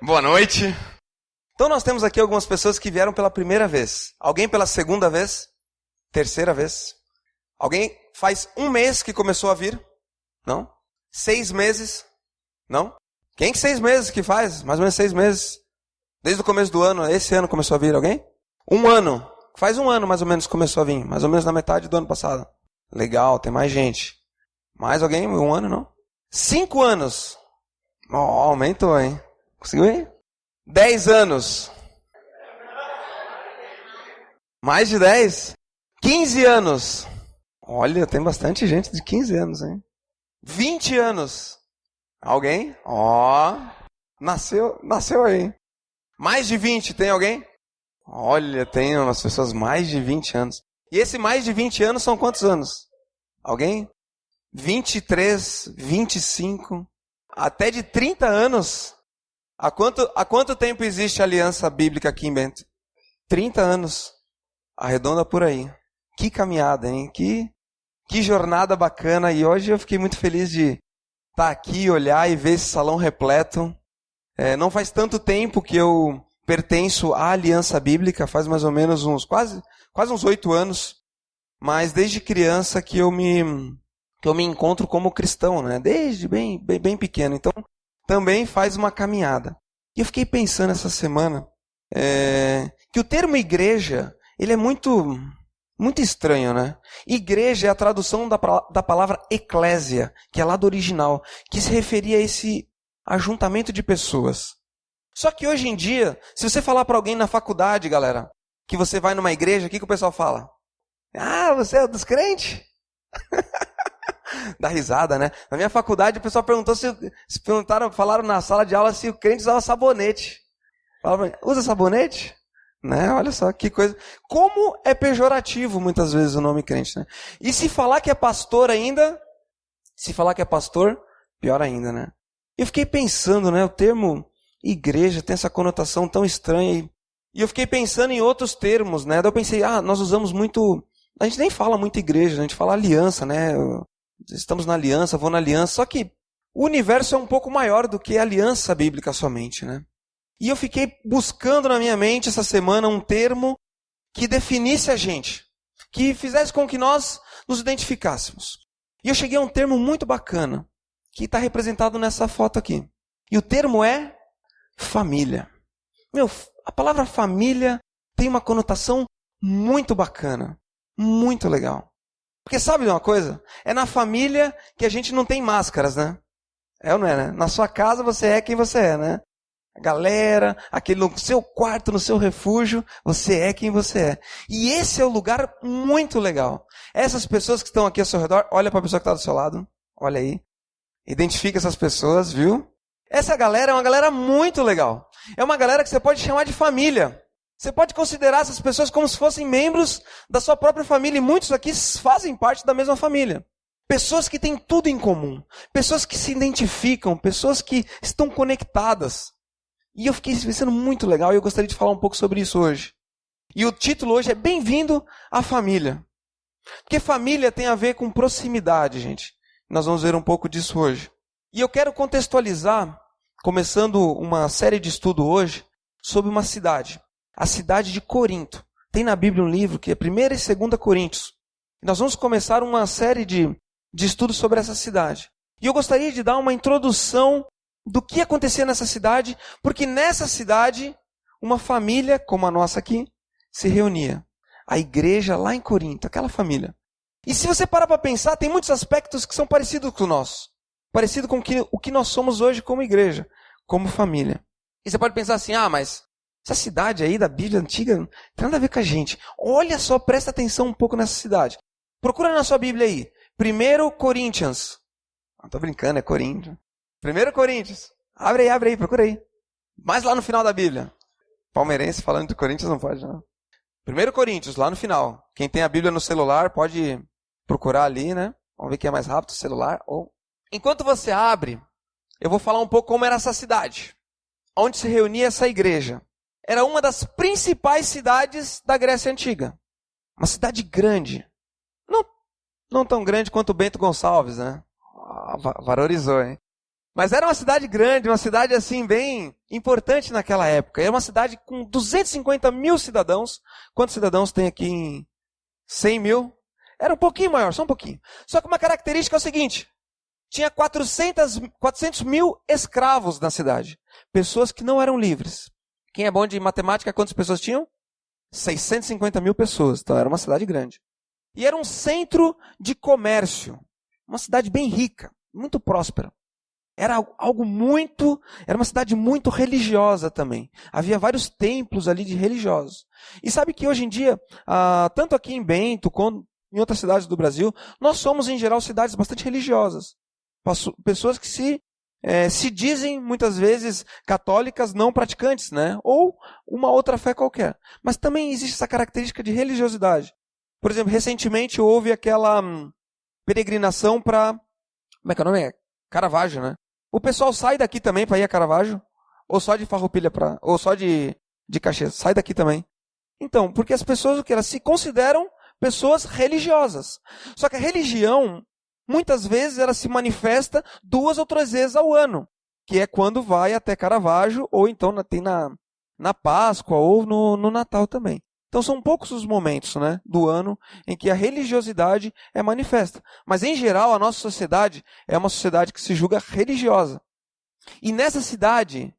Boa noite. Então nós temos aqui algumas pessoas que vieram pela primeira vez. Alguém pela segunda vez? Terceira vez? Alguém faz um mês que começou a vir? Não? 6 meses? Não? Quem que 6 meses que faz? Mais ou menos 6 meses. Desde o começo do ano, esse ano começou a vir alguém? 1 ano. Faz 1 ano mais ou menos que começou a vir. Mais ou menos na metade do ano passado. Legal, tem mais gente. Mais alguém? 1 ano, não? 5 anos. Aumentou, hein? Conseguiu ir? 10 anos. Mais de 10? 15 anos. Olha, tem bastante gente de 15 anos, hein? 20 anos. Alguém? Nasceu aí. Mais de 20, tem alguém? Olha, tem umas pessoas mais de 20 anos. E esse mais de 20 anos são quantos anos? Alguém? 23, 25, até de 30 anos. Há quanto tempo existe a aliança bíblica aqui em Bento? 30 anos. Arredonda por aí. Que caminhada, hein? Que jornada bacana. E hoje eu fiquei muito feliz de estar aqui, olhar e ver esse salão repleto. Não faz tanto tempo que eu pertenço à aliança bíblica, faz mais ou menos quase uns 8 anos. Mas desde criança que eu me encontro como cristão, né? Desde bem pequeno. Então, também faz uma caminhada. E eu fiquei pensando essa semana que o termo igreja, ele é muito estranho, né? Igreja é a tradução da palavra eclésia, que é lá do original, que se referia a esse ajuntamento de pessoas. Só que hoje em dia, se você falar para alguém na faculdade, galera, que você vai numa igreja, o que o pessoal fala? Ah, você é dos crentes? Dá risada, né? Na minha faculdade, o pessoal perguntou falaram na sala de aula se o crente usava sabonete. Falaram, usa sabonete? Né? Olha só que coisa. Como é pejorativo muitas vezes o nome crente, né? E se falar que é pastor ainda, pior ainda, né? Eu fiquei pensando, né? O termo igreja tem essa conotação tão estranha. E eu fiquei pensando em outros termos, né? Daí eu pensei, nós usamos muito. A gente nem fala muito igreja, a gente fala aliança, né? Estamos na aliança, vou na aliança. Só que o universo é um pouco maior do que a aliança bíblica somente, né? E eu fiquei buscando na minha mente essa semana um termo que definisse a gente, que fizesse com que nós nos identificássemos. E eu cheguei a um termo muito bacana, que está representado nessa foto aqui. E o termo é família. A palavra família tem uma conotação muito bacana, muito legal. Porque sabe de uma coisa? É na família que a gente não tem máscaras, né? É ou não é, né? Na sua casa você é quem você é, né? A galera, aquele no seu quarto, no seu refúgio, você é quem você é. E esse é um lugar muito legal. Essas pessoas que estão aqui ao seu redor, olha para a pessoa que está do seu lado, olha aí. Identifica essas pessoas, viu? Essa galera é uma galera muito legal. É uma galera que você pode chamar de família. Você pode considerar essas pessoas como se fossem membros da sua própria família. E muitos aqui fazem parte da mesma família. Pessoas que têm tudo em comum. Pessoas que se identificam. Pessoas que estão conectadas. E eu fiquei pensando muito legal e eu gostaria de falar um pouco sobre isso hoje. E o título hoje é Bem-vindo à Família. Porque família tem a ver com proximidade, gente. Nós vamos ver um pouco disso hoje. E eu quero contextualizar, começando uma série de estudo hoje, sobre uma cidade. A cidade de Corinto. Tem na Bíblia um livro que é 1ª e 2ª Coríntios. E nós vamos começar uma série de estudos sobre essa cidade. E eu gostaria de dar uma introdução do que acontecia nessa cidade, porque nessa cidade, uma família, como a nossa aqui, se reunia. A igreja lá em Corinto, aquela família. E se você parar para pensar, tem muitos aspectos que são parecidos com o nosso. Parecido com o que nós somos hoje como igreja, como família. E você pode pensar assim, mas essa cidade aí da Bíblia antiga não tem nada a ver com a gente. Olha só, presta atenção um pouco nessa cidade. Procura na sua Bíblia aí. 1 Coríntios. Não tô brincando, é Coríntios. 1 Coríntios. Abre aí, procura aí. Mais lá no final da Bíblia. Palmeirense falando de Coríntios não pode, não. 1 Coríntios, lá no final. Quem tem a Bíblia no celular pode procurar ali, né? Vamos ver quem é mais rápido, o celular. Enquanto você abre, eu vou falar um pouco como era essa cidade. Onde se reunia essa igreja. Era uma das principais cidades da Grécia Antiga. Uma cidade grande. Não tão grande quanto Bento Gonçalves, né? Valorizou, hein? Mas era uma cidade grande, uma cidade assim bem importante naquela época. Era uma cidade com 250 mil cidadãos. Quantos cidadãos tem aqui em 100 mil? Era um pouquinho maior, só um pouquinho. Só que uma característica é o seguinte. Tinha 400 mil escravos na cidade. Pessoas que não eram livres. Quem é bom de matemática, quantas pessoas tinham? 650 mil pessoas. Então era uma cidade grande. E era um centro de comércio. Uma cidade bem rica, muito próspera. Era uma cidade muito religiosa também. Havia vários templos ali de religiosos. E sabe que hoje em dia, tanto aqui em Bento, quanto em outras cidades do Brasil, nós somos em geral cidades bastante religiosas. Pessoas que se dizem muitas vezes católicas não praticantes, né? Ou uma outra fé qualquer. Mas também existe essa característica de religiosidade. Por exemplo, recentemente houve aquela peregrinação para... Como é que é o nome? Caravaggio, né? O pessoal sai daqui também para ir a Caravaggio? Ou só de Farroupilha ou só de Caxias? Sai daqui também. Então, porque as pessoas elas se consideram pessoas religiosas. Só que a religião, muitas vezes, ela se manifesta 2 ou 3 vezes ao ano. Que é quando vai até Caravaggio, ou então tem na Páscoa, ou no Natal também. Então são poucos os momentos, né, do ano em que a religiosidade é manifesta. Mas em geral a nossa sociedade é uma sociedade que se julga religiosa. E nessa cidade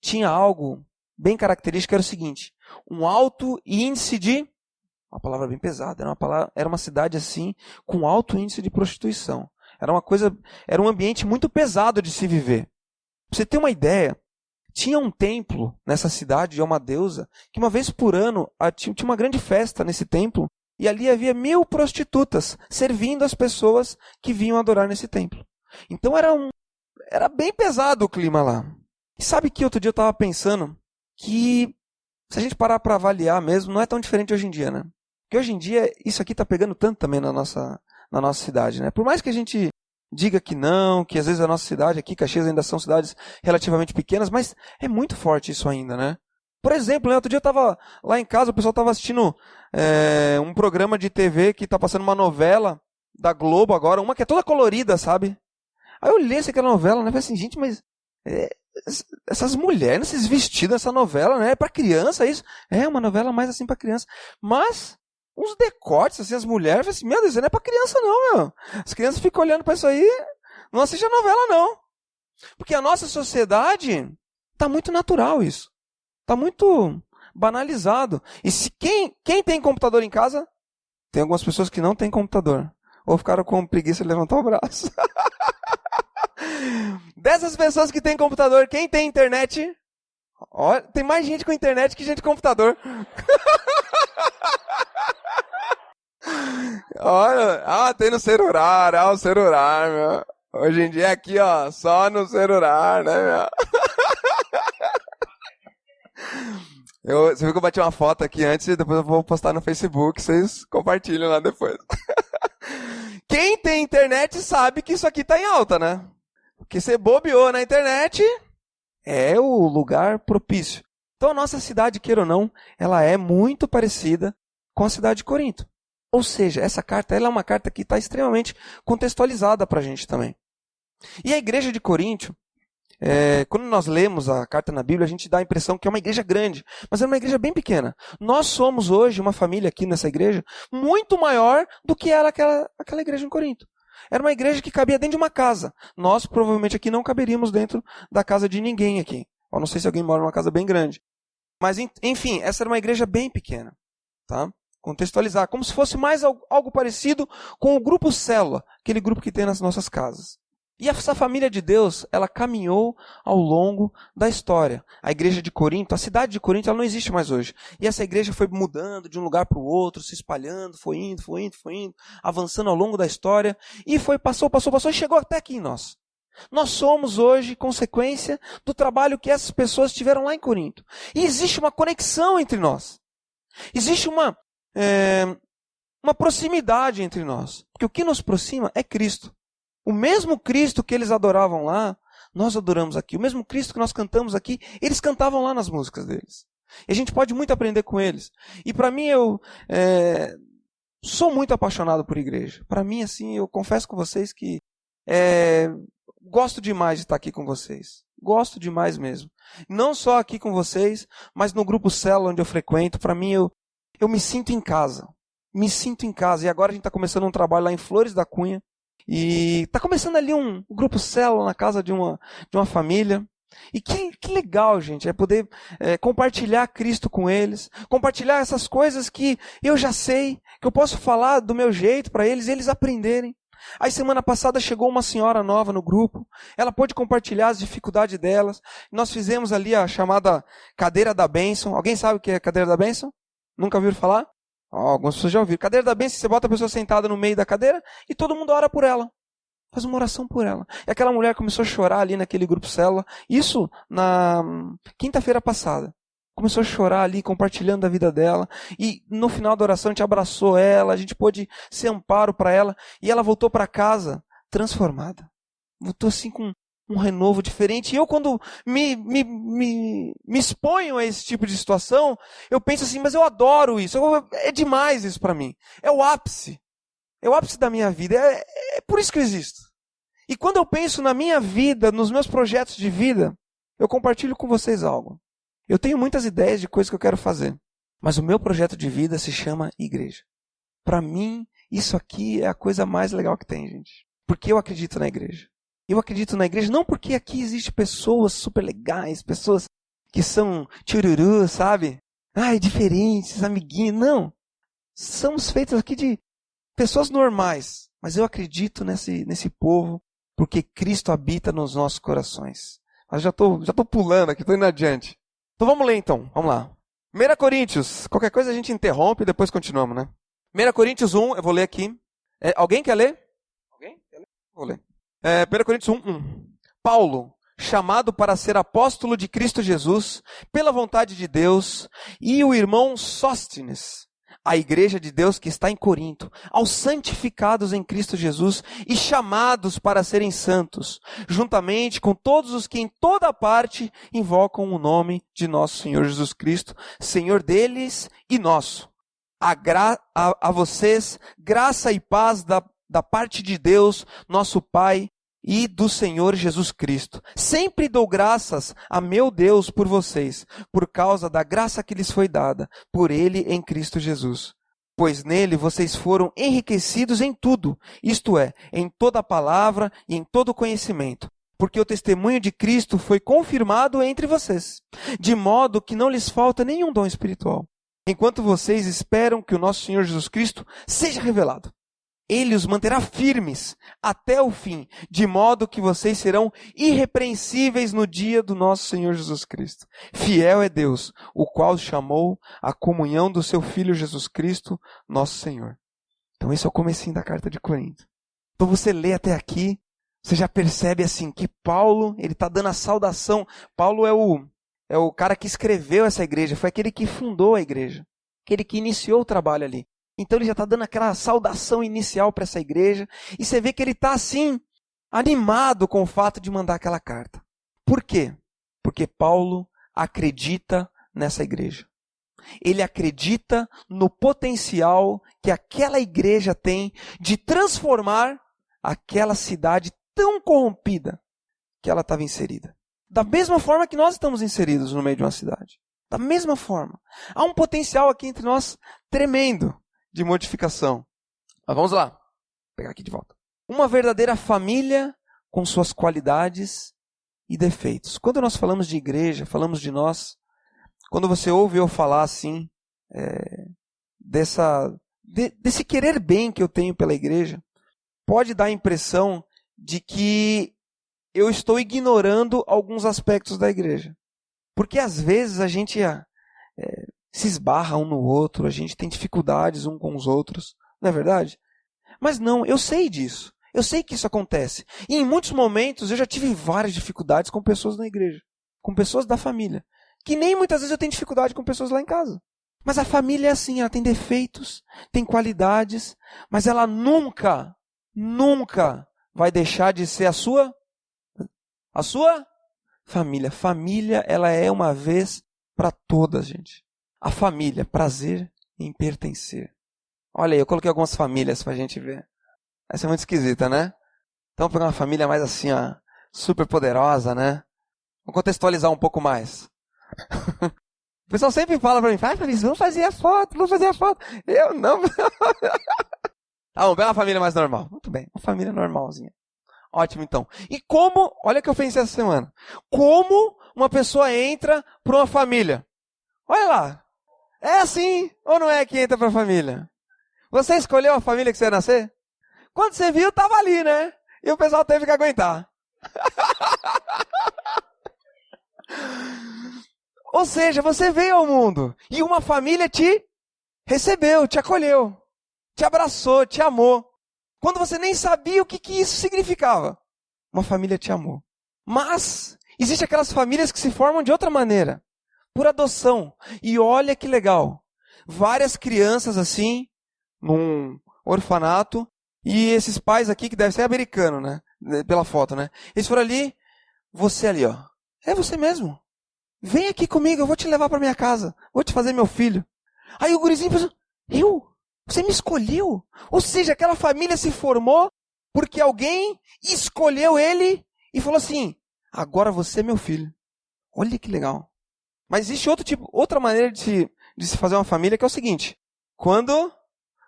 tinha algo bem característico, era o seguinte, um alto índice de, uma palavra bem pesada, era uma cidade assim com alto índice de prostituição. Era um ambiente muito pesado de se viver. Pra você ter uma ideia, tinha um templo nessa cidade de uma deusa, que uma vez por ano tinha uma grande festa nesse templo, e ali havia 1000 prostitutas servindo as pessoas que vinham adorar nesse templo. Então era bem pesado o clima lá. E sabe que outro dia eu estava pensando que, se a gente parar para avaliar mesmo, não é tão diferente hoje em dia, né? Porque hoje em dia isso aqui está pegando tanto também na nossa cidade, né? Por mais que a gente diga que não, que às vezes a nossa cidade aqui, Caxias, ainda são cidades relativamente pequenas, mas é muito forte isso ainda, né? Por exemplo, outro dia eu estava lá em casa, o pessoal estava assistindo um programa de TV que está passando uma novela da Globo agora, uma que é toda colorida, sabe? Aí eu olhei aquela novela, né? Falei assim, gente, mas essas mulheres, esses vestidos nessa novela, né? É para criança isso? É uma novela mais assim para criança. Mas uns decotes, assim, as mulheres, assim, meu Deus, isso não é pra criança não, meu. As crianças ficam olhando pra isso aí, não assiste a novela não. Porque a nossa sociedade tá muito natural isso. Tá muito banalizado. E se quem tem computador em casa, tem algumas pessoas que não têm computador. Ou ficaram com preguiça de levantar o braço. Dessas pessoas que têm computador, quem tem internet? Olha, tem mais gente com internet que gente com computador. Olha, tem no celular, o celular, meu. Hoje em dia é aqui, ó, só no celular, né, meu? Você viu que eu bati uma foto aqui antes e depois eu vou postar no Facebook, vocês compartilham lá depois. Quem tem internet sabe que isso aqui tá em alta, né? Porque você bobeou na internet, é o lugar propício. Então a nossa cidade, queira ou não, ela é muito parecida com a cidade de Corinto. Ou seja, essa carta ela é uma carta que está extremamente contextualizada para a gente também. E a igreja de Corinto, quando nós lemos a carta na Bíblia, a gente dá a impressão que é uma igreja grande, mas é uma igreja bem pequena. Nós somos hoje uma família aqui nessa igreja muito maior do que era aquela igreja em Corinto. Era uma igreja que cabia dentro de uma casa. Nós provavelmente aqui não caberíamos dentro da casa de ninguém aqui. Eu não sei se alguém mora numa casa bem grande. Mas, enfim, essa era uma igreja bem pequena. Tá? Contextualizar, como se fosse mais algo parecido com o grupo Célula, aquele grupo que tem nas nossas casas. E essa família de Deus, ela caminhou ao longo da história. A igreja de Corinto, a cidade de Corinto, ela não existe mais hoje. E essa igreja foi mudando de um lugar para o outro, se espalhando, foi indo, avançando ao longo da história. E passou, e chegou até aqui em nós. Nós somos hoje consequência do trabalho que essas pessoas tiveram lá em Corinto. E existe uma conexão entre nós. Existe uma proximidade entre nós. Porque o que nos aproxima é Cristo. O mesmo Cristo que eles adoravam lá, nós adoramos aqui. O mesmo Cristo que nós cantamos aqui, eles cantavam lá nas músicas deles. E a gente pode muito aprender com eles. E para mim, eu sou muito apaixonado por igreja. Para mim, assim, eu confesso com vocês que gosto demais de estar aqui com vocês. Gosto demais mesmo. Não só aqui com vocês, mas no grupo Célula onde eu frequento. Para mim, eu me sinto em casa. Me sinto em casa. E agora a gente está começando um trabalho lá em Flores da Cunha. E está começando ali um grupo Célula na casa de uma família. E que legal, gente, é poder compartilhar Cristo com eles. Compartilhar essas coisas que eu já sei, que eu posso falar do meu jeito para eles e eles aprenderem. Aí semana passada chegou uma senhora nova no grupo, ela pôde compartilhar as dificuldades delas. Nós fizemos ali a chamada cadeira da bênção. Alguém sabe o que é cadeira da bênção? Nunca ouviram falar? Algumas pessoas já ouviram. Cadeira da bênção, você bota a pessoa sentada no meio da cadeira e todo mundo ora por ela. Faz uma oração por ela. E aquela mulher começou a chorar ali naquele grupo Célula. Isso na quinta-feira passada. Começou a chorar ali, compartilhando a vida dela. E no final da oração a gente abraçou ela, a gente pôde ser amparo para ela. E ela voltou para casa transformada. Voltou assim com um renovo diferente. E eu quando me exponho a esse tipo de situação, eu penso assim, mas eu adoro isso. É demais isso para mim. É o ápice. É o ápice da minha vida. É por isso que eu existo. E quando eu penso na minha vida, nos meus projetos de vida, eu compartilho com vocês algo. Eu tenho muitas ideias de coisas que eu quero fazer, mas o meu projeto de vida se chama igreja. Para mim, isso aqui é a coisa mais legal que tem, gente. Porque eu acredito na igreja. Eu acredito na igreja não porque aqui existem pessoas super legais, pessoas que são tchururu, sabe? Diferentes, amiguinhos. Não. Somos feitos aqui de pessoas normais. Mas eu acredito nesse povo porque Cristo habita nos nossos corações. Mas já tô pulando aqui, tô indo adiante. Então vamos ler então, vamos lá. 1 Coríntios, qualquer coisa a gente interrompe e depois continuamos, né? 1 Coríntios 1, eu vou ler aqui. Alguém quer ler? Alguém quer ler? Vou ler. 1 Coríntios 1. Paulo, chamado para ser apóstolo de Cristo Jesus, pela vontade de Deus, e o irmão Sóstenes, a igreja de Deus que está em Corinto, aos santificados em Cristo Jesus e chamados para serem santos, juntamente com todos os que em toda parte invocam o nome de nosso Senhor Jesus Cristo, Senhor deles e nosso. A vocês, graça e paz da parte de Deus, nosso Pai, e do Senhor Jesus Cristo. Sempre dou graças a meu Deus por vocês, por causa da graça que lhes foi dada, por Ele em Cristo Jesus. Pois nele vocês foram enriquecidos em tudo, isto é, em toda palavra e em todo conhecimento, porque o testemunho de Cristo foi confirmado entre vocês, de modo que não lhes falta nenhum dom espiritual, enquanto vocês esperam que o nosso Senhor Jesus Cristo seja revelado. Ele os manterá firmes até o fim, de modo que vocês serão irrepreensíveis no dia do nosso Senhor Jesus Cristo. Fiel é Deus, o qual os chamou à comunhão do seu Filho Jesus Cristo, nosso Senhor. Então esse é o comecinho da carta de Corinto. Então você lê até aqui, você já percebe assim que Paulo, ele está dando a saudação. Paulo é o cara que escreveu essa igreja, foi aquele que fundou a igreja, aquele que iniciou o trabalho ali. Então ele já está dando aquela saudação inicial para essa igreja. E você vê que ele está assim, animado com o fato de mandar aquela carta. Por quê? Porque Paulo acredita nessa igreja. Ele acredita no potencial que aquela igreja tem de transformar aquela cidade tão corrompida que ela estava inserida. Da mesma forma que nós estamos inseridos no meio de uma cidade. Da mesma forma. Há um potencial aqui entre nós tremendo de modificação. Mas vamos lá. Vou pegar aqui de volta. Uma verdadeira família com suas qualidades e defeitos. Quando nós falamos de igreja, falamos de nós, quando você ouve eu falar assim, desse querer bem que eu tenho pela igreja, pode dar a impressão de que eu estou ignorando alguns aspectos da igreja. Porque às vezes a gente se esbarra um no outro, a gente tem dificuldades um com os outros, não é verdade? Mas não, eu sei disso, eu sei que isso acontece. E em muitos momentos eu já tive várias dificuldades com pessoas na igreja, com pessoas da família, que nem muitas vezes eu tenho dificuldade com pessoas lá em casa. Mas a família é assim, ela tem defeitos, tem qualidades, mas ela nunca vai deixar de ser a sua família. Família, ela é uma vez para todas, gente. A família, prazer em pertencer. Olha aí, eu coloquei algumas famílias pra gente ver. Essa é muito esquisita, né? Então vamos pegar uma família mais assim, ó, super poderosa, né? Vou contextualizar um pouco mais. O pessoal sempre fala pra mim, vamos fazer a foto. Eu não. Tá bom, pega uma família mais normal. Muito bem, uma família normalzinha. Ótimo, então. E como, olha o que eu pensei essa semana. Como uma pessoa entra para uma família? Olha lá. É assim ou não é que entra para a família? Você escolheu a família que você ia nascer? Quando você viu, tava ali, né? E o pessoal teve que aguentar. Ou seja, você veio ao mundo e uma família te recebeu, te acolheu, te abraçou, te amou. Quando você nem sabia o que isso significava. Uma família te amou. Mas existem aquelas famílias que se formam de outra maneira. Por adoção. E olha que legal. Várias crianças assim, num orfanato. E esses pais aqui, que devem ser americanos, né? Pela foto, né? Eles foram ali. Você ali, ó. É você mesmo. Vem aqui comigo, eu vou te levar para minha casa. Vou te fazer meu filho. Aí o gurizinho pensou, eu? Você me escolheu? Ou seja, aquela família se formou porque alguém escolheu ele e falou assim, agora você é meu filho. Olha que legal. Mas existe outra maneira de se fazer uma família, que é o seguinte. Quando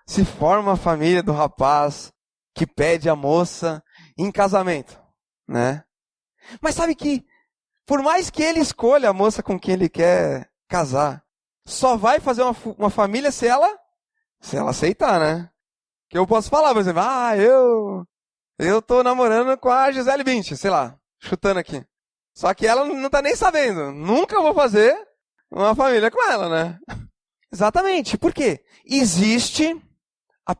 se forma a família do rapaz que pede a moça em casamento, né? Mas sabe que, por mais que ele escolha a moça com quem ele quer casar, só vai fazer uma família se ela aceitar, né? Que eu posso falar, por exemplo, eu tô namorando com a Gisele Bündchen, sei lá, chutando aqui. Só que ela não tá nem sabendo. Nunca vou fazer uma família com ela, né? Exatamente. Por quê? Existe a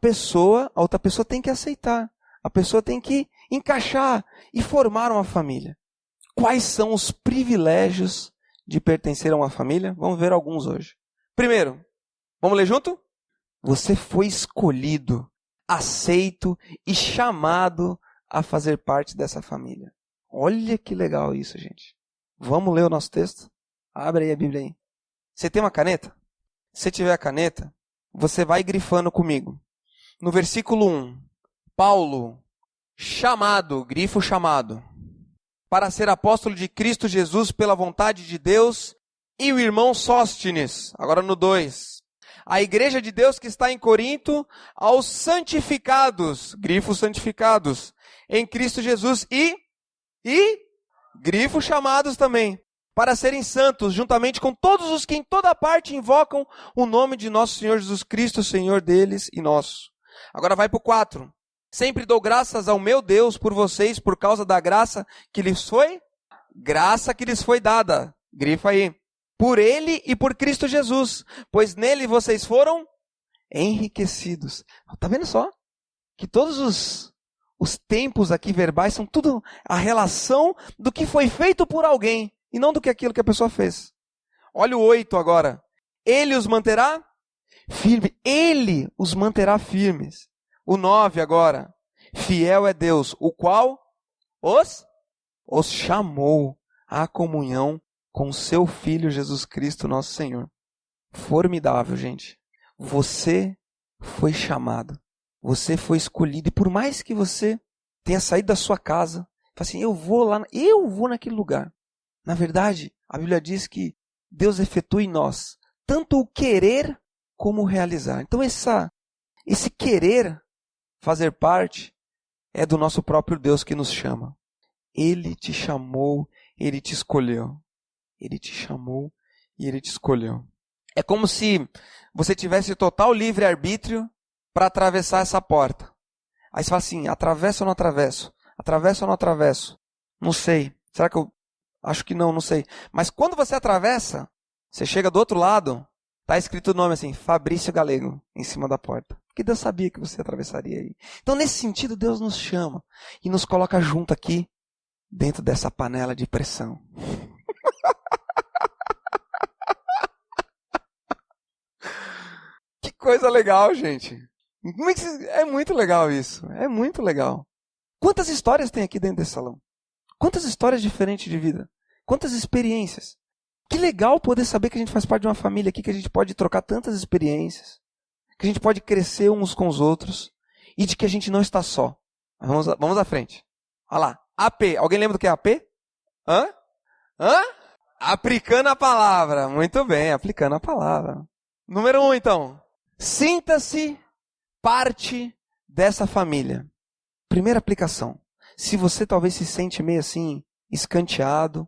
outra pessoa tem que aceitar. A pessoa tem que encaixar e formar uma família. Quais são os privilégios de pertencer a uma família? Vamos ver alguns hoje. Primeiro, vamos ler junto? Você foi escolhido, aceito e chamado a fazer parte dessa família. Olha que legal isso, gente. Vamos ler o nosso texto? Abre aí a Bíblia aí. Você tem uma caneta? Se tiver a caneta, você vai grifando comigo. No versículo 1, Paulo, chamado, grifo chamado, para ser apóstolo de Cristo Jesus pela vontade de Deus, e o irmão Sóstenes, agora no 2. A igreja de Deus que está em Corinto, aos santificados, grifo santificados, em Cristo Jesus e grifo chamados também, para serem santos, juntamente com todos os que em toda parte invocam o nome de nosso Senhor Jesus Cristo, Senhor deles e nosso. Agora vai para o 4. Sempre dou graças ao meu Deus por vocês, por causa da graça que lhes foi dada. Grifa aí. Por ele e por Cristo Jesus, pois nele vocês foram enriquecidos. Tá vendo só? Que todos os tempos aqui verbais são tudo a relação do que foi feito por alguém e não do que aquilo que a pessoa fez. Olha o 8 agora. Ele os manterá firmes. Ele os manterá firmes. O 9 agora. Fiel é Deus, o qual os chamou à comunhão com o seu Filho Jesus Cristo, nosso Senhor. Formidável, gente. Você foi chamado. Você foi escolhido. E por mais que você tenha saído da sua casa, fala assim, eu vou naquele lugar. Na verdade, a Bíblia diz que Deus efetua em nós tanto o querer como o realizar. Então esse querer fazer parte é do nosso próprio Deus que nos chama. Ele te chamou, Ele te escolheu. Ele te chamou e Ele te escolheu. É como se você tivesse total livre-arbítrio para atravessar essa porta. Aí você fala assim, atravesso ou não atravesso? Atravesso ou não atravesso? Não sei. Será que eu... Acho que não sei. Mas quando você atravessa, você chega do outro lado, está escrito o nome assim, Fabrício Galego, em cima da porta. Porque Deus sabia que você atravessaria aí. Então, nesse sentido, Deus nos chama e nos coloca junto aqui, dentro dessa panela de pressão. Que coisa legal, gente. É muito legal isso. É muito legal. Quantas histórias tem aqui dentro desse salão? Quantas histórias diferentes de vida? Quantas experiências? Que legal poder saber que a gente faz parte de uma família aqui, que a gente pode trocar tantas experiências, que a gente pode crescer uns com os outros e de que a gente não está só. Vamos à frente. Olha lá. AP. Alguém lembra do que é AP? Hã? Aplicando a palavra. Muito bem, aplicando a palavra. Número 1, então. Sinta-se parte dessa família. Primeira aplicação. Se você talvez se sente meio assim, escanteado,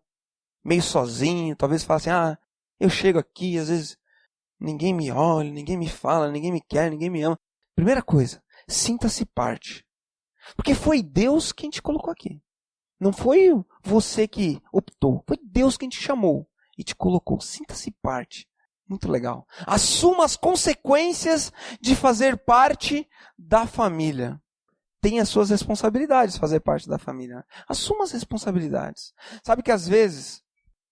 meio sozinho, talvez fale assim, eu chego aqui, às vezes ninguém me olha, ninguém me fala, ninguém me quer, ninguém me ama. Primeira coisa, sinta-se parte. Porque foi Deus quem te colocou aqui. Não foi você que optou, foi Deus quem te chamou e te colocou. Sinta-se parte. Muito legal. Assuma as consequências de fazer parte da família. Tem as suas responsabilidades fazer parte da família. Assuma as responsabilidades. Sabe que às vezes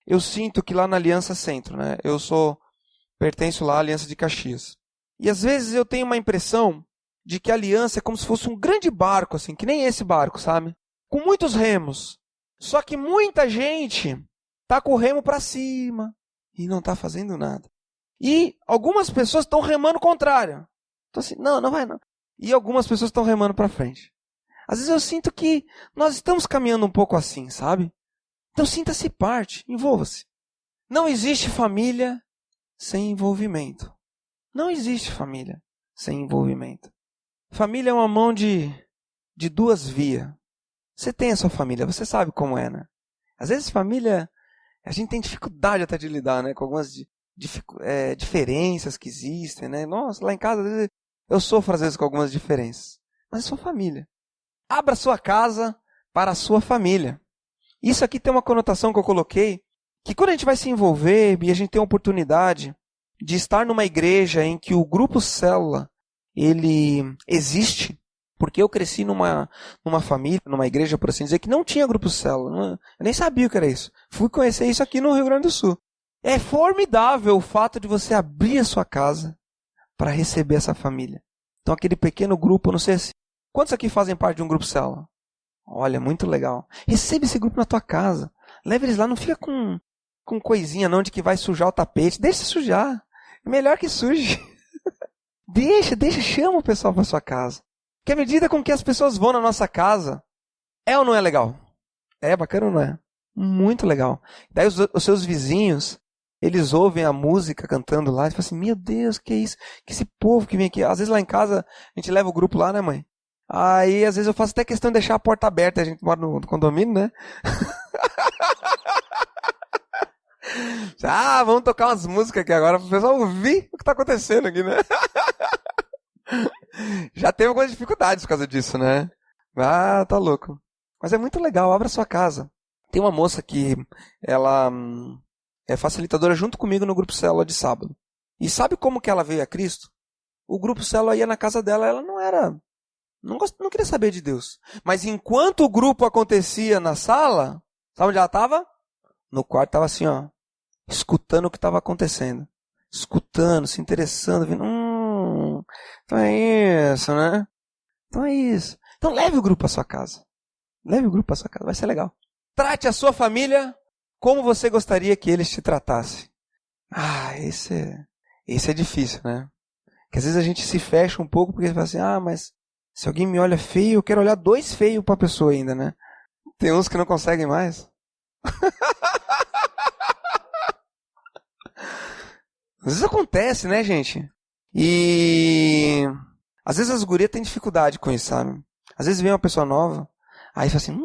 eu sinto que lá na Aliança Centro, né? Pertenço lá à Aliança de Caxias. E às vezes eu tenho uma impressão de que a Aliança é como se fosse um grande barco, assim, que nem esse barco, sabe? Com muitos remos. Só que muita gente tá com o remo para cima e não tá fazendo nada. E algumas pessoas estão remando o contrário. Então assim, não vai não. E algumas pessoas estão remando para frente. Às vezes eu sinto que nós estamos caminhando um pouco assim, sabe? Então sinta-se parte, envolva-se. Não existe família sem envolvimento. Não existe família sem envolvimento. Família é uma mão de duas vias. Você tem a sua família, você sabe como é, né? Às vezes família, a gente tem dificuldade até de lidar, né? Com algumas diferenças que existem, né? Nossa, lá em casa, às vezes, eu sofro às vezes com algumas diferenças. Mas é sua família. Abra sua casa para a sua família. Isso aqui tem uma conotação que eu coloquei, que quando a gente vai se envolver e a gente tem a oportunidade de estar numa igreja em que o grupo célula, ele existe, porque eu cresci numa família, numa igreja, por assim dizer, que não tinha grupo célula. Eu nem sabia o que era isso. Fui conhecer isso aqui no Rio Grande do Sul. É formidável o fato de você abrir a sua casa para receber essa família. Então aquele pequeno grupo, não sei se... Quantos aqui fazem parte de um grupo célula? Olha, muito legal. Receba esse grupo na tua casa. Leva eles lá, não fica com coisinha não de que vai sujar o tapete. Deixa sujar. É melhor que suje. Deixa, chama o pessoal para sua casa. Porque à medida com que as pessoas vão na nossa casa, é ou não é legal? É bacana ou não é? Muito legal. Daí os seus vizinhos, eles ouvem a música cantando lá e falam assim, meu Deus, que é isso? Que esse povo que vem aqui. Às vezes lá em casa, a gente leva o grupo lá, né, mãe? Aí, às vezes eu faço até questão de deixar a porta aberta. A gente mora no condomínio, né? Vamos tocar umas músicas aqui agora para o pessoal ouvir o que está acontecendo aqui, né? Já teve algumas dificuldades por causa disso, né? Tá louco. Mas é muito legal, abra sua casa. Tem uma moça que ela é facilitadora junto comigo no grupo Célula de sábado. E sabe como que ela veio a Cristo? O grupo Célula ia na casa dela, ela não queria saber de Deus. Mas enquanto o grupo acontecia na sala, sabe onde ela estava? No quarto estava assim, ó, escutando o que estava acontecendo. Escutando, se interessando, vendo, então é isso, né? Então é isso. Então leve o grupo para sua casa. Leve o grupo para sua casa, vai ser legal. Trate a sua família como você gostaria que eles te tratassem. Esse é difícil, né? Porque às vezes a gente se fecha um pouco porque fala assim, mas se alguém me olha feio, eu quero olhar dois feios para a pessoa ainda, né? Tem uns que não conseguem mais. Às vezes acontece, né, gente? E às vezes as gurias têm dificuldade com isso, sabe? Às vezes vem uma pessoa nova, aí fala assim,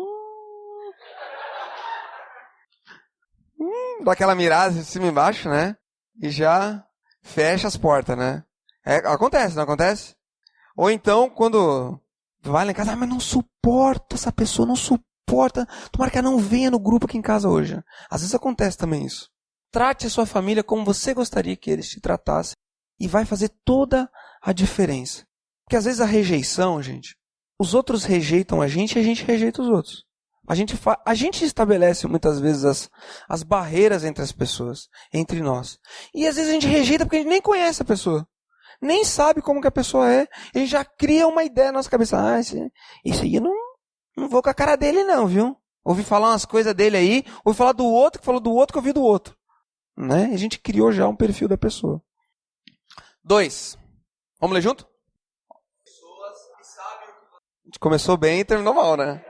dá aquela mirada de cima e embaixo, né? E já fecha as portas, né? Acontece, não acontece? Ou então, quando vai lá em casa, mas não suporta essa pessoa, não suporta. Tomara que ela não venha no grupo aqui em casa hoje. Às vezes acontece também isso. Trate a sua família como você gostaria que eles te tratassem e vai fazer toda a diferença. Porque às vezes a rejeição, gente, os outros rejeitam a gente e a gente rejeita os outros. A gente estabelece muitas vezes as barreiras entre as pessoas, entre nós. E às vezes a gente rejeita porque a gente nem conhece a pessoa. Nem sabe como que a pessoa é. A gente já cria uma ideia na nossa cabeça. Isso aí eu não vou com a cara dele não, viu? Ouvi falar umas coisas dele aí, ouvi falar do outro, que falou do outro, que ouvi do outro. Né? A gente criou já um perfil da pessoa. 2. Vamos ler junto? Pessoas que sabem o que... A gente começou bem e terminou mal, né?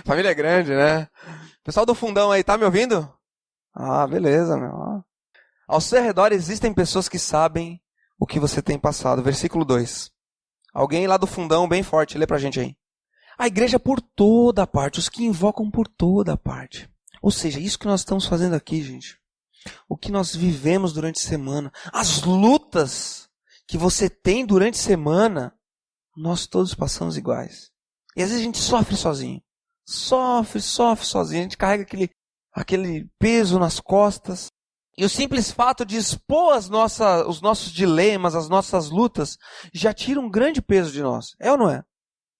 Família é grande, né? Pessoal do fundão aí, tá me ouvindo? Ah, beleza, meu. Ao seu redor existem pessoas que sabem o que você tem passado. Versículo 2. Alguém lá do fundão bem forte, lê pra gente aí. A igreja por toda parte, os que invocam por toda parte. Ou seja, isso que nós estamos fazendo aqui, gente. O que nós vivemos durante a semana. As lutas que você tem durante a semana, nós todos passamos iguais. E às vezes a gente sofre sozinho. Sofre sozinho. A gente carrega aquele peso nas costas. E o simples fato de expor os nossos dilemas, as nossas lutas, já tira um grande peso de nós. É ou não é?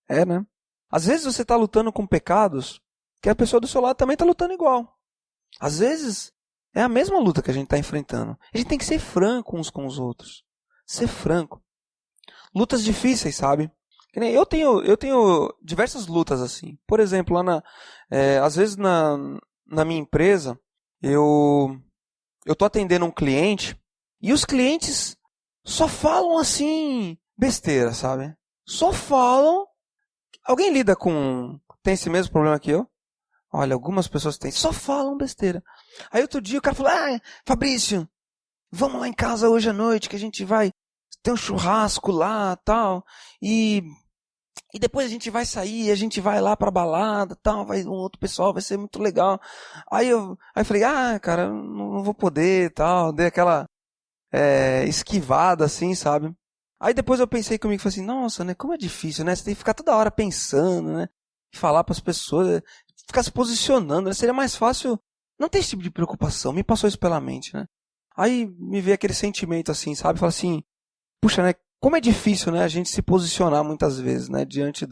É, né? Às vezes você está lutando com pecados que a pessoa do seu lado também está lutando igual. Às vezes é a mesma luta que a gente está enfrentando. A gente tem que ser franco uns com os outros. Ser franco. Lutas difíceis, sabe? Eu tenho diversas lutas assim. Por exemplo, às vezes na minha empresa, eu tô atendendo um cliente e os clientes só falam assim besteira, sabe? Só falam. Alguém tem esse mesmo problema que eu? Olha, algumas pessoas têm, só falam besteira. Aí outro dia o cara falou, Fabrício, vamos lá em casa hoje à noite que a gente vai ter um churrasco lá, tal, e depois a gente vai sair, a gente vai lá pra balada, tal, vai um outro pessoal, vai ser muito legal. Aí eu falei, cara, não vou poder, tal, dei aquela esquivada assim, sabe? Aí depois eu pensei comigo, falei assim, nossa, né, como é difícil, né? Você tem que ficar toda hora pensando, né? Falar pras pessoas, ficar se posicionando, né? Seria mais fácil não ter esse tipo de preocupação. Me passou isso pela mente, né? Aí me veio aquele sentimento assim, sabe? Fala assim, puxa, né? Como é difícil, né? A gente se posicionar muitas vezes, né? Diante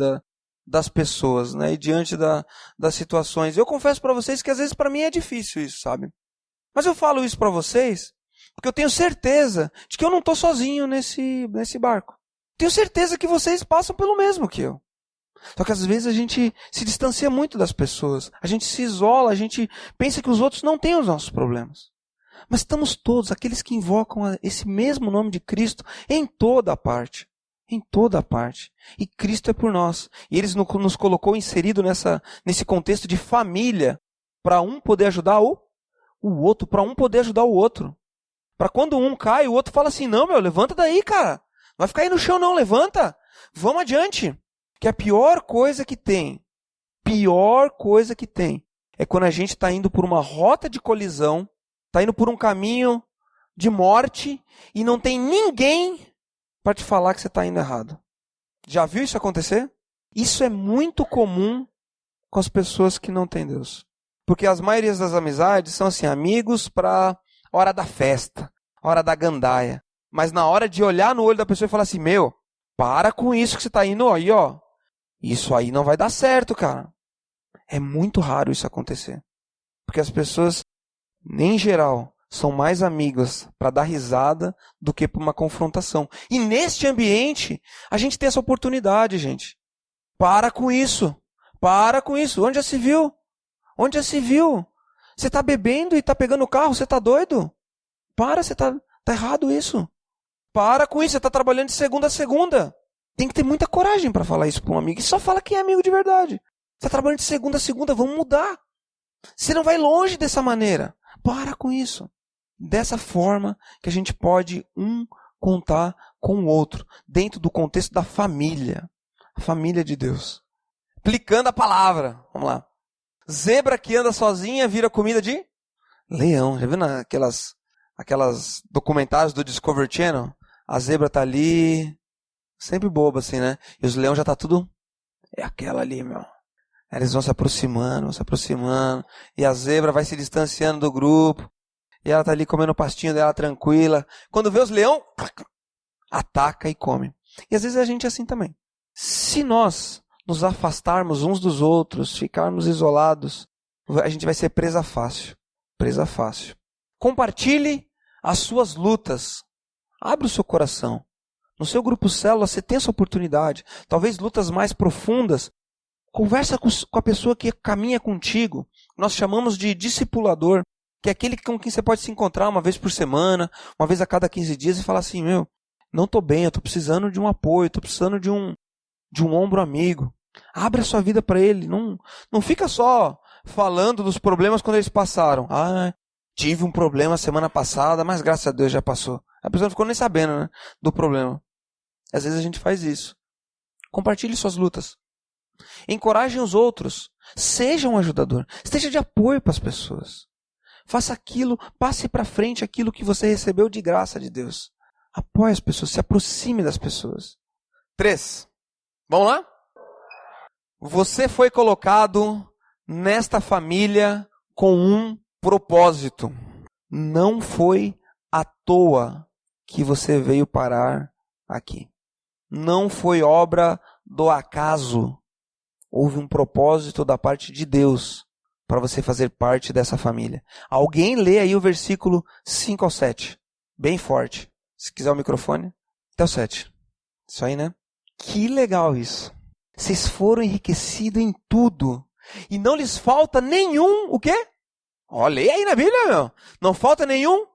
das pessoas, né? E diante das situações. Eu confesso pra vocês que às vezes pra mim é difícil isso, sabe? Mas eu falo isso pra vocês porque eu tenho certeza de que eu não estou sozinho nesse barco. Tenho certeza que vocês passam pelo mesmo que eu. Só que às vezes a gente se distancia muito das pessoas. A gente se isola, a gente pensa que os outros não têm os nossos problemas. Mas estamos todos, aqueles que invocam esse mesmo nome de Cristo, em toda a parte. Em toda a parte. E Cristo é por nós. E Ele nos colocou inserido nesse contexto de família, para um poder ajudar o outro, para um poder ajudar o outro. Para quando um cai, o outro fala assim, não, levanta daí, cara. Não vai ficar aí no chão não, levanta. Vamos adiante. Que a pior coisa que tem é quando a gente está indo por uma rota de colisão, está indo por um caminho de morte e não tem ninguém para te falar que você está indo errado. Já viu isso acontecer? Isso é muito comum com as pessoas que não têm Deus. Porque as maiorias das amizades são assim, amigos para hora da festa, hora da gandaia. Mas na hora de olhar no olho da pessoa e falar assim, para com isso que você está indo aí, ó. Isso aí não vai dar certo, cara. É muito raro isso acontecer. Porque as pessoas, em geral, são mais amigas para dar risada do que para uma confrontação. E neste ambiente, a gente tem essa oportunidade, gente. Para com isso. Para com isso. Onde já se viu? Onde já se viu? Você está bebendo e está pegando o carro? Você está doido? Para, você tá errado isso. Para com isso, você está trabalhando de segunda a segunda. Tem que ter muita coragem para falar isso para um amigo. E só fala quem é amigo de verdade. Você está trabalhando de segunda a segunda, vamos mudar. Você não vai longe dessa maneira. Para com isso. Dessa forma que a gente pode contar com o outro. Dentro do contexto da família. A família de Deus. Aplicando a palavra. Vamos lá. Zebra que anda sozinha vira comida de leão. Já viu aquelas documentários do Discovery Channel? A zebra tá ali, sempre boba assim, né? E os leões já tá tudo, é aquela ali, meu. Eles vão se aproximando. E a zebra vai se distanciando do grupo. E ela tá ali comendo o pastinho dela tranquila. Quando vê os leões, ataca e come. E às vezes a gente é assim também. Se nós nos afastarmos uns dos outros, ficarmos isolados, a gente vai ser presa fácil. Presa fácil. Compartilhe as suas lutas. Abra o seu coração. No seu grupo célula você tem essa oportunidade. Talvez lutas mais profundas. Conversa com a pessoa que caminha contigo. Nós chamamos de discipulador, que é aquele com quem você pode se encontrar uma vez por semana, uma vez a cada 15 dias e falar assim, Não estou bem, eu estou precisando de um apoio, estou precisando de um ombro amigo. Abre a sua vida para ele. Não fica só falando dos problemas quando eles passaram. Tive um problema semana passada, mas graças a Deus já passou. A pessoa não ficou nem sabendo, né, do problema. Às vezes a gente faz isso. Compartilhe suas lutas. Encorajem os outros. Seja um ajudador. Esteja de apoio para as pessoas. Faça aquilo, passe para frente aquilo que você recebeu de graça de Deus. Apoie as pessoas, se aproxime das pessoas. 3. Vamos lá? Você foi colocado nesta família com um propósito. Não foi à toa que você veio parar aqui. Não foi obra do acaso. Houve um propósito da parte de Deus para você fazer parte dessa família. Alguém lê aí o versículo 5 ao 7. Bem forte. Se quiser o microfone, até o 7. Isso aí, né? Que legal isso. Vocês foram enriquecidos em tudo. E não lhes falta nenhum, o quê? Olha aí na Bíblia, meu. Não falta nenhum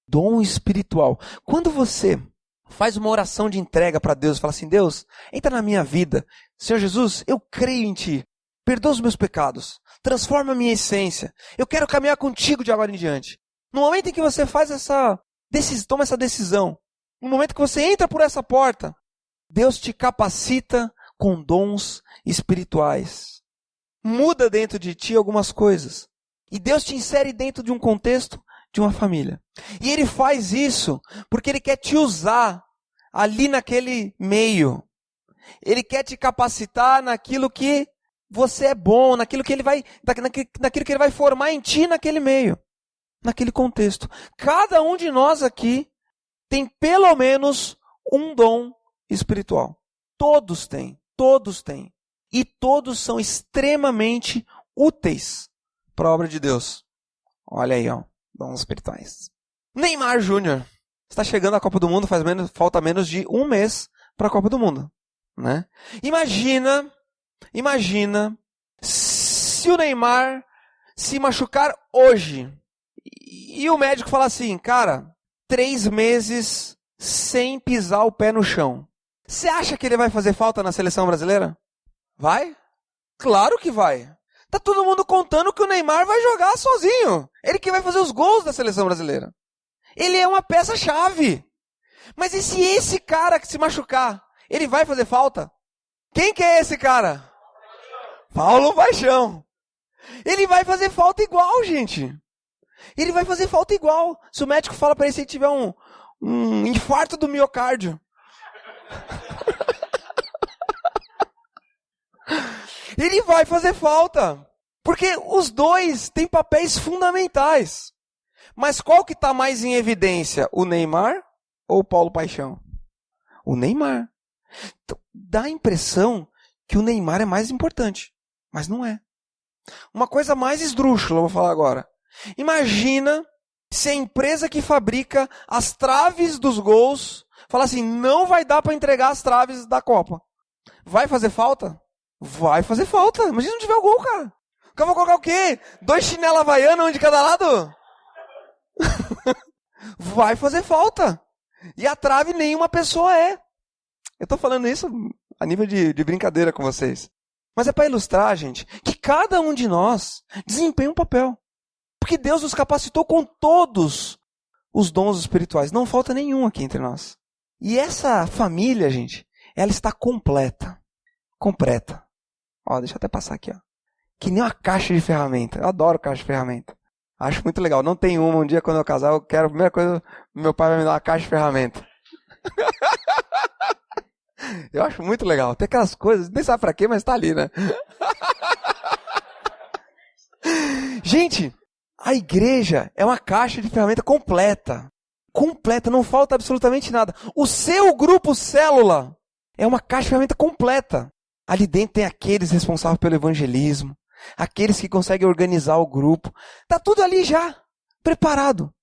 dom espiritual. Quando você faz uma oração de entrega para Deus, fala assim, Deus, entra na minha vida. Senhor Jesus, eu creio em Ti. Perdoa os meus pecados. Transforma a minha essência. Eu quero caminhar contigo de agora em diante. No momento em que você faz toma essa decisão, no momento que você entra por essa porta, Deus te capacita com dons espirituais. Muda dentro de ti algumas coisas. E Deus te insere dentro de um contexto de uma família. E Ele faz isso porque Ele quer te usar ali naquele meio. Ele quer te capacitar naquilo que você é bom, naquilo que Ele vai formar em ti naquele meio, naquele contexto. Cada um de nós aqui tem pelo menos um dom espiritual. Todos têm. E todos são extremamente úteis para a obra de Deus. Olha aí, ó, dons espirituais. Neymar Júnior está chegando à Copa do Mundo, falta menos de um mês para a Copa do Mundo, né? Imagina se o Neymar se machucar hoje e o médico falar assim, cara, 3 meses sem pisar o pé no chão. Você acha que ele vai fazer falta na seleção brasileira? Vai? Claro que vai. Tá todo mundo contando que o Neymar vai jogar sozinho. Ele que vai fazer os gols da seleção brasileira. Ele é uma peça-chave. Mas e se esse cara que se machucar, ele vai fazer falta? Quem que é esse cara? Paulo Paixão. Ele vai fazer falta igual, gente. Ele vai fazer falta igual. Se o médico fala para ele se ele tiver um infarto do miocárdio. Ele vai fazer falta. Porque os dois têm papéis fundamentais. Mas qual que está mais em evidência? O Neymar ou o Paulo Paixão? O Neymar. Então, dá a impressão que o Neymar é mais importante. Mas não é. Uma coisa mais esdrúxula, eu vou falar agora. Imagina se a empresa que fabrica as traves dos gols fala assim, não vai dar para entregar as traves da Copa. Vai fazer falta? Vai fazer falta. Imagina se não tiver o gol, cara. O cara vai colocar o quê? 2 chinelos havaianos, um de cada lado? Vai fazer falta. E a trave nenhuma pessoa é. Eu estou falando isso a nível de brincadeira com vocês. Mas é para ilustrar, gente, que cada um de nós desempenha um papel. Porque Deus nos capacitou com todos os dons espirituais. Não falta nenhum aqui entre nós. E essa família, gente, ela está completa. Completa. Ó, deixa eu até passar aqui, ó. Que nem uma caixa de ferramenta. Eu adoro caixa de ferramenta. Acho muito legal. Não tem uma. Um dia quando eu casar, eu quero, a primeira coisa, meu pai vai me dar uma caixa de ferramenta. Eu acho muito legal. Tem aquelas coisas, nem sabe pra quê, mas tá ali, né? Gente, a igreja é uma caixa de ferramenta completa. Completa, não falta absolutamente nada. O seu grupo célula é uma caixa de ferramenta completa. Ali dentro tem aqueles responsáveis pelo evangelismo, aqueles que conseguem organizar o grupo. Tá tudo ali já, preparado.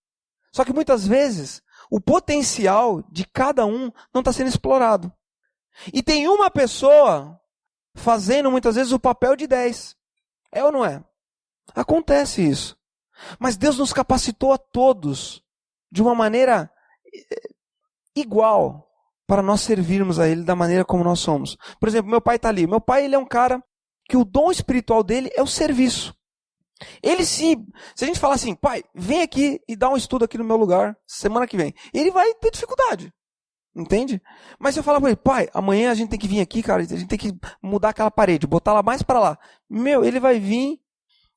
Só que muitas vezes, o potencial de cada um não está sendo explorado. E tem uma pessoa fazendo muitas vezes o papel de 10. É ou não é? Acontece isso. Mas Deus nos capacitou a todos de uma maneira igual. para nós servirmos a Ele da maneira como nós somos. Por exemplo, meu pai está ali. Meu pai, ele é um cara que o dom espiritual dele é o serviço. Ele se a gente falar assim, pai, vem aqui e dá um estudo aqui no meu lugar, semana que vem, ele vai ter dificuldade. Entende? Mas se eu falar para ele, pai, amanhã a gente tem que vir aqui, cara, a gente tem que mudar aquela parede, botar ela mais para lá. Ele vai vir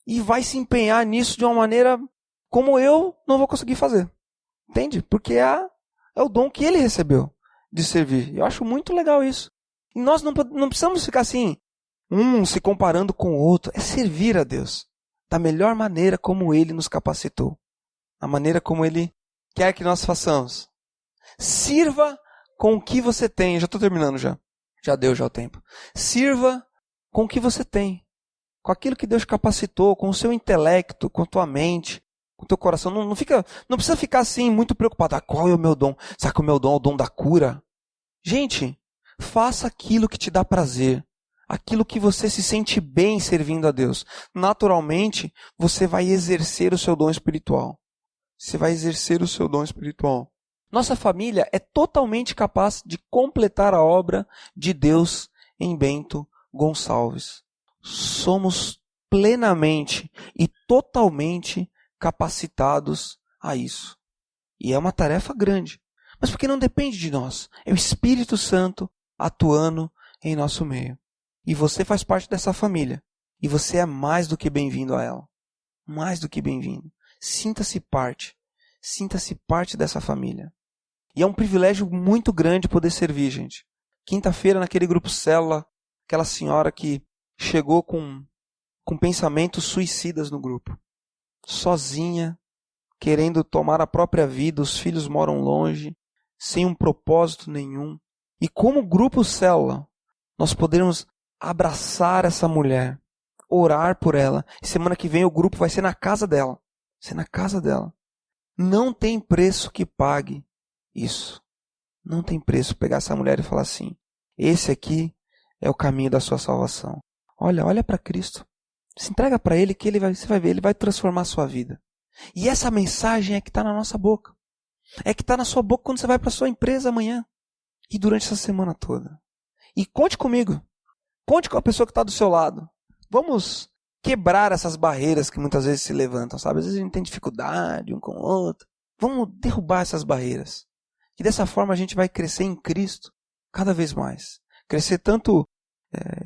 e vai se empenhar nisso de uma maneira como eu não vou conseguir fazer. Entende? Porque é o dom que ele recebeu de servir. Eu acho muito legal isso. E nós não precisamos ficar assim, se comparando com o outro. É servir a Deus da melhor maneira como Ele nos capacitou. A maneira como Ele quer que nós façamos. Sirva com o que você tem. Já estou terminando já. Já deu já o tempo. Sirva com o que você tem. Com aquilo que Deus capacitou, com o seu intelecto, com a tua mente, com o teu coração. Não precisa ficar assim muito preocupado. Qual é o meu dom? Será que o meu dom é o dom da cura? Gente, faça aquilo que te dá prazer. Aquilo que você se sente bem servindo a Deus. Naturalmente, você vai exercer o seu dom espiritual. Você vai exercer o seu dom espiritual. Nossa família é totalmente capaz de completar a obra de Deus em Bento Gonçalves. Somos plenamente e totalmente capacitados a isso. E é uma tarefa grande. Mas porque não depende de nós. É o Espírito Santo atuando em nosso meio. E você faz parte dessa família. E você é mais do que bem-vindo a ela. Mais do que bem-vindo. Sinta-se parte. Sinta-se parte dessa família. E é um privilégio muito grande poder servir, gente. Quinta-feira, naquele grupo Célula, aquela senhora que chegou com pensamentos suicidas no grupo. Sozinha, querendo tomar a própria vida, os filhos moram longe, sem um propósito nenhum. E como grupo Célula, nós podemos abraçar essa mulher, orar por ela. E semana que vem o grupo vai ser na casa dela. Vai ser na casa dela. Não tem preço que pague isso. Não tem preço pegar essa mulher e falar assim, esse aqui é o caminho da sua salvação. Olha para Cristo. Se entrega para Ele que você vai ver, Ele vai transformar a sua vida. E essa mensagem é que está na nossa boca. É que está na sua boca quando você vai para a sua empresa amanhã. E durante essa semana toda. E conte comigo. Conte com a pessoa que está do seu lado. Vamos quebrar essas barreiras que muitas vezes se levantam, sabe? Às vezes a gente tem dificuldade um com o outro. Vamos derrubar essas barreiras. E dessa forma a gente vai crescer em Cristo cada vez mais. Crescer tanto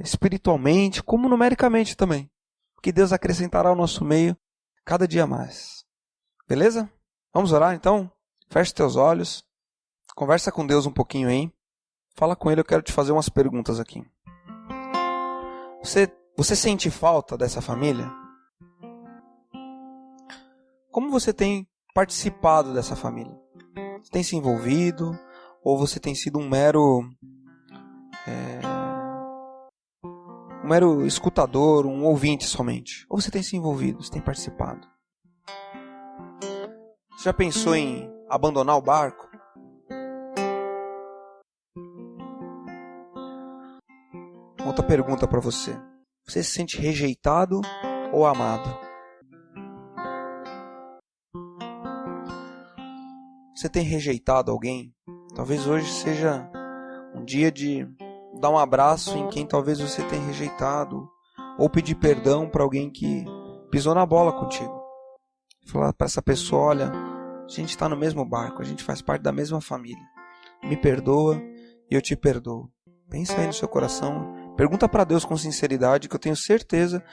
espiritualmente como numericamente também. Que Deus acrescentará ao nosso meio cada dia mais. Beleza? Vamos orar então? Feche teus olhos. Conversa com Deus um pouquinho aí. Fala com Ele, eu quero te fazer umas perguntas aqui. Você sente falta dessa família? Como você tem participado dessa família? Você tem se envolvido? Ou você tem sido um mero escutador, um ouvinte somente? Ou você tem se envolvido, você tem participado? Você já pensou em abandonar o barco? Outra pergunta para você. Você se sente rejeitado ou amado? Você tem rejeitado alguém? Talvez hoje seja um dia de dar um abraço em quem talvez você tenha rejeitado. Ou pedir perdão para alguém que pisou na bola contigo. Falar para essa pessoa, olha, a gente está no mesmo barco, a gente faz parte da mesma família. Me perdoa e eu te perdoo. Pensa aí no seu coração. Pergunta para Deus com sinceridade, que eu tenho certeza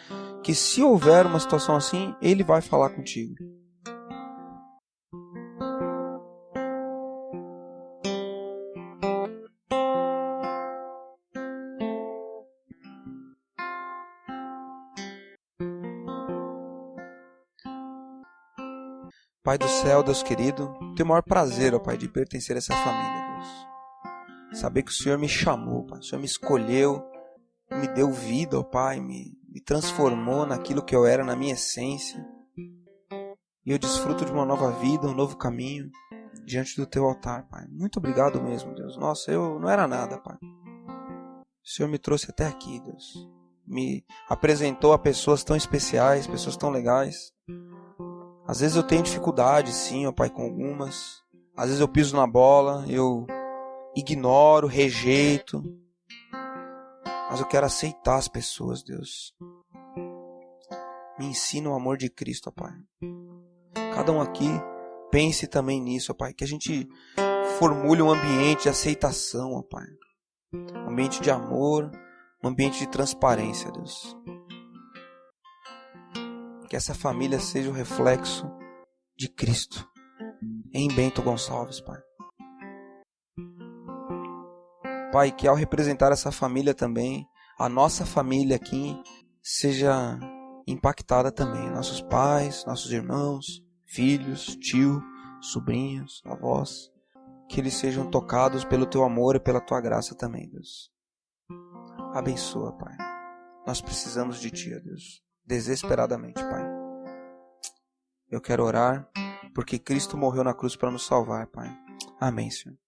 que se houver uma situação assim, Ele vai falar contigo. Pai do céu, Deus querido, tenho o maior prazer, ó Pai, de pertencer a essa família, Deus. Saber que o Senhor me chamou, Pai, o Senhor me escolheu, me deu vida, ó Pai, me transformou naquilo que eu era, na minha essência. E eu desfruto de uma nova vida, um novo caminho, diante do Teu altar, Pai. Muito obrigado mesmo, Deus. Nossa, eu não era nada, Pai. O Senhor me trouxe até aqui, Deus. Me apresentou a pessoas tão especiais, pessoas tão legais. Às vezes eu tenho dificuldade, sim, ó Pai, com algumas. Às vezes eu piso na bola, eu ignoro, rejeito. Mas eu quero aceitar as pessoas, Deus. Me ensina o amor de Cristo, ó Pai. Cada um aqui pense também nisso, ó Pai. Que a gente formule um ambiente de aceitação, ó Pai. Um ambiente de amor, um ambiente de transparência, Deus. Que essa família seja o reflexo de Cristo em Bento Gonçalves, Pai. Pai, que ao representar essa família também, a nossa família aqui seja impactada também. Nossos pais, nossos irmãos, filhos, tio, sobrinhos, avós. Que eles sejam tocados pelo Teu amor e pela Tua graça também, Deus. Abençoa, Pai. Nós precisamos de Ti, ó Deus. Desesperadamente, Pai. Eu quero orar porque Cristo morreu na cruz para nos salvar, Pai. Amém, Senhor.